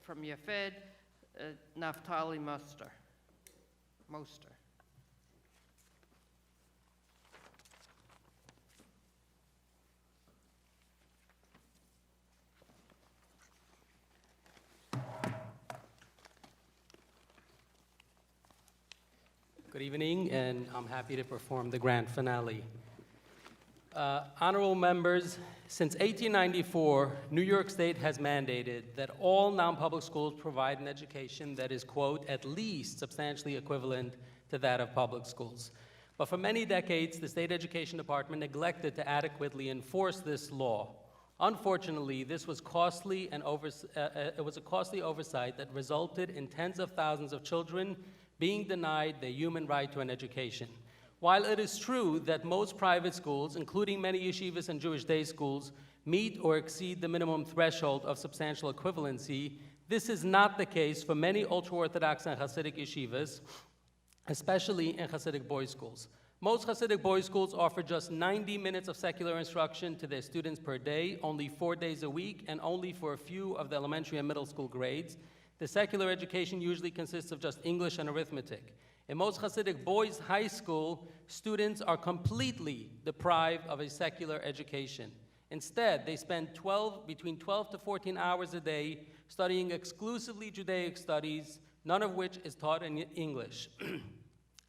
From Yaffed, Naftuli Moster. Good evening, and I'm happy to perform the grand finale. Honorable members, since 1894, New York State has mandated that all non-public schools provide an education that is, quote, at least substantially equivalent to that of public schools. But for many decades, the State Education Department neglected to adequately enforce this law. Unfortunately, this was costly and it was a costly oversight that resulted in tens of thousands of children being denied their human right to an education. While it is true that most private schools, including many yeshivas and Jewish day schools, meet or exceed the minimum threshold of substantial equivalency, this is not the case for many ultra-Orthodox and Hasidic Yeshivas, especially in Hasidic boys' schools. Most Hasidic boys' schools offer just 90 minutes of secular instruction to their students per day, only 4 days a week, and only for a few of the elementary and middle school grades. The secular education usually consists of just English and arithmetic. In most Hasidic boys' high school, students are completely deprived of a secular education. Instead, they spend between 12 to 14 hours a day studying exclusively Judaic studies, none of which is taught in English.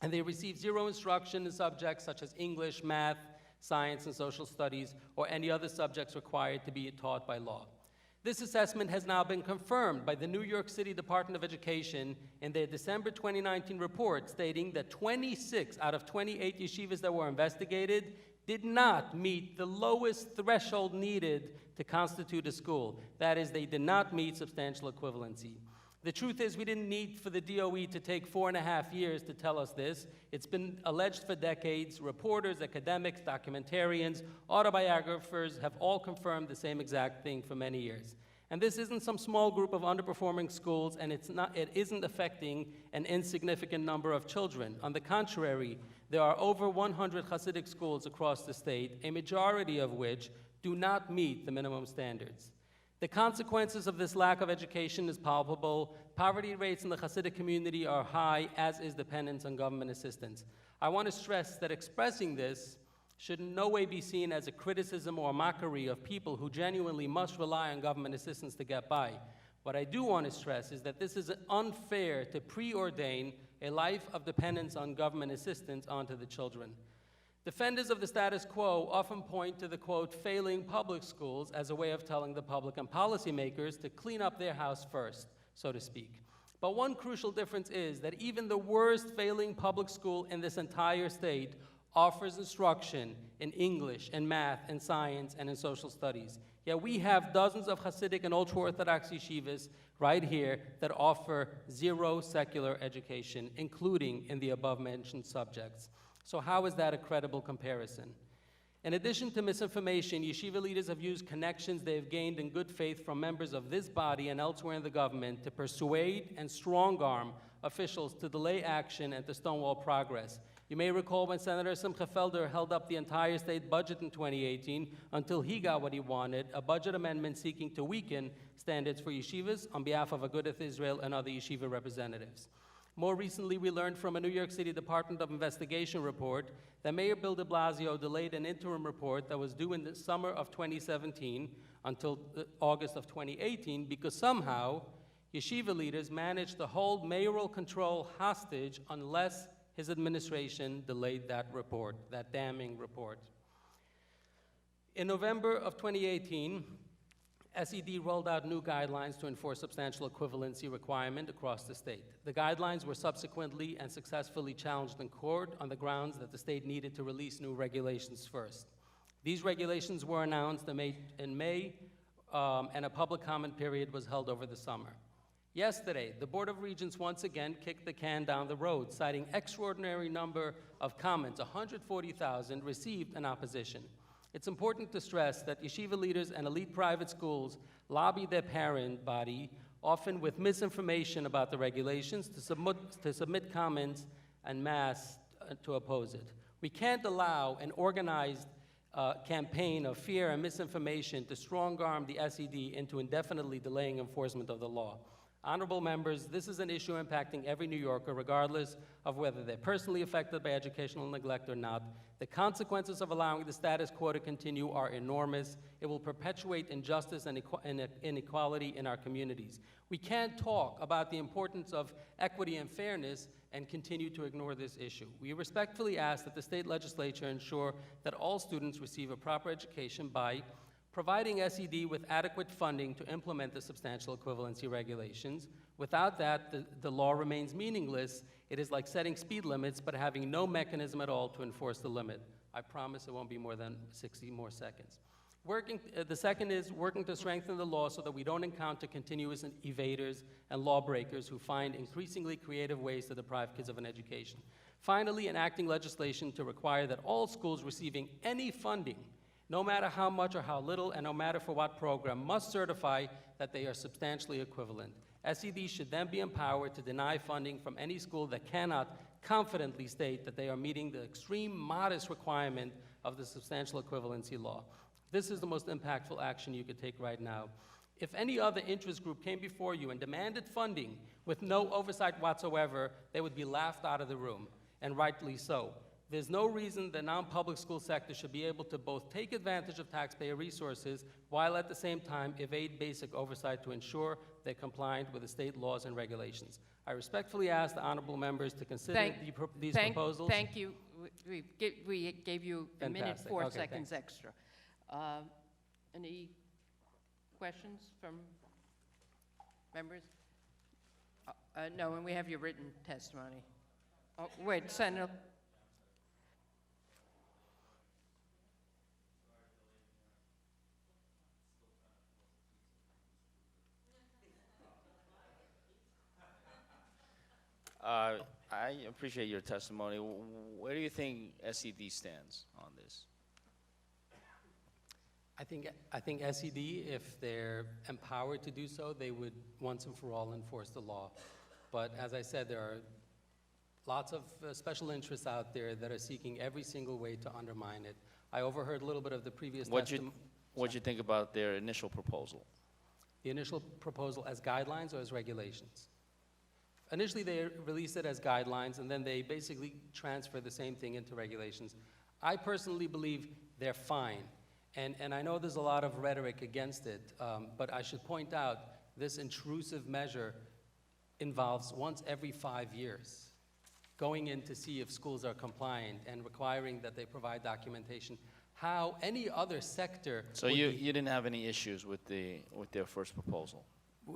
And they receive zero instruction in subjects such as English, math, science, and social studies, or any other subjects required to be taught by law. This assessment has now been confirmed by the New York City Department of Education in their December 2019 report, stating that 26 out of 28 yeshivas that were investigated did not meet the lowest threshold needed to constitute a school. That is, they did not meet substantial equivalency. The truth is, we didn't need for the DOE to take 4.5 years to tell us this. It's been alleged for decades. Reporters, academics, documentarians, autobiographers have all confirmed the same exact thing for many years. And this isn't some small group of underperforming schools, and it isn't affecting an insignificant number of children. On the contrary, there are over 100 Hasidic schools across the state, a majority of which do not meet the minimum standards. The consequences of this lack of education is palpable. Poverty rates in the Hasidic community are high, as is dependence on government assistance. I want to stress that expressing this should in no way be seen as a criticism or mockery of people who genuinely must rely on government assistance to get by. What I do want to stress is that this is unfair to preordain a life of dependence on government assistance onto the children. Defenders of the status quo often point to the, quote, failing public schools as a way of telling the public and policymakers to clean up their house first, so to speak. But one crucial difference is that even the worst failing public school in this entire state offers instruction in English, in math, in science, and in social studies. Yet we have dozens of Hasidic and ultra-Orthodox yeshivas right here that offer zero secular education, including in the above-mentioned subjects. So how is that a credible comparison? In addition to misinformation, yeshiva leaders have used connections they have gained in good faith from members of this body and elsewhere in the government to persuade and strong-arm officials to delay action and to stonewall progress. You may recall when Senator Simcha Felder held up the entire state budget in 2018 until he got what he wanted, a budget amendment seeking to weaken standards for yeshivas on behalf of Agudath Israel and other yeshiva representatives. More recently, we learned from a New York City Department of Investigation report that Mayor Bill de Blasio delayed an interim report that was due in the summer of 2017 until August of 2018 because somehow yeshiva leaders managed to hold mayoral control hostage unless his administration delayed that report, that damning report. In November of 2018, SED rolled out new guidelines to enforce substantial equivalency requirement across the state. The guidelines were subsequently and successfully challenged in court on the grounds that the state needed to release new regulations first. These regulations were announced in May, and a public comment period was held over the summer. Yesterday, the Board of Regents once again kicked the can down the road, citing extraordinary number of comments, 140,000 received in opposition. It's important to stress that yeshiva leaders and elite private schools lobby their parent body, often with misinformation about the regulations, to submit comments en masse to oppose it. We can't allow an organized campaign of fear and misinformation to strong-arm the SED into indefinitely delaying enforcement of the law. Honorable members, this is an issue impacting every New Yorker, regardless of whether they're personally affected by educational neglect or not. The consequences of allowing the status quo to continue are enormous. It will perpetuate injustice and inequality in our communities. We can't talk about the importance of equity and fairness and continue to ignore this issue. We respectfully ask that the state legislature ensure that all students receive a proper education by providing SED with adequate funding to implement the substantial equivalency regulations. Without that, the law remains meaningless. It is like setting speed limits, but having no mechanism at all to enforce the limit. I promise it won't be more than 60 more seconds. The second is working to strengthen the law so that we don't encounter continuous evaders and lawbreakers who find increasingly creative ways to deprive kids of an education. Finally, enacting legislation to require that all schools receiving any funding, no matter how much or how little, and no matter for what program, must certify that they are substantially equivalent. SED should then be empowered to deny funding from any school that cannot confidently state that they are meeting the extreme modest requirement of the substantial equivalency law. This is the most impactful action you could take right now. If any other interest group came before you and demanded funding with no oversight whatsoever, they would be laughed out of the room, and rightly so. There's no reason the non-public school sector should be able to both take advantage of taxpayer resources while at the same time evade basic oversight to ensure they're compliant with the state laws and regulations. I respectfully ask the honorable members to consider these proposals. Thank you. We gave you a minute, Fantastic. 4 Okay, seconds thanks. extra. Any questions from members? No, and we have your written testimony. Oh, wait, Senator. I appreciate your testimony. Where do you think SED stands on this? I think SED, if they're empowered to do so, they would once and for all enforce the law. But as I said, there are lots of special interests out there that are seeking every single way to undermine it. I overheard a little bit of the previous testimony. What'd you think about their initial proposal? The initial proposal as guidelines or as regulations? Initially, they released it as guidelines, and then they basically transferred the same thing into regulations. I personally believe they're fine. And I know there's a lot of rhetoric against it, but I should point out this intrusive measure involves once every 5 years going in to see if schools are compliant and requiring that they provide documentation. How any other sector So you didn't have any issues with their first proposal?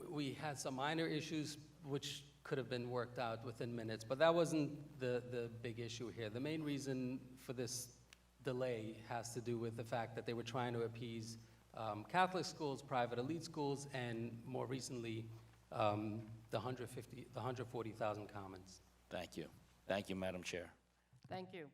We had some minor issues which could have been worked out within minutes, but that wasn't the big issue here. The main reason for this delay has to do with the fact that they were trying to appease Catholic schools, private elite schools, and more recently, the 140,000 commons. Thank you. Thank you, Madam Chair. Thank you.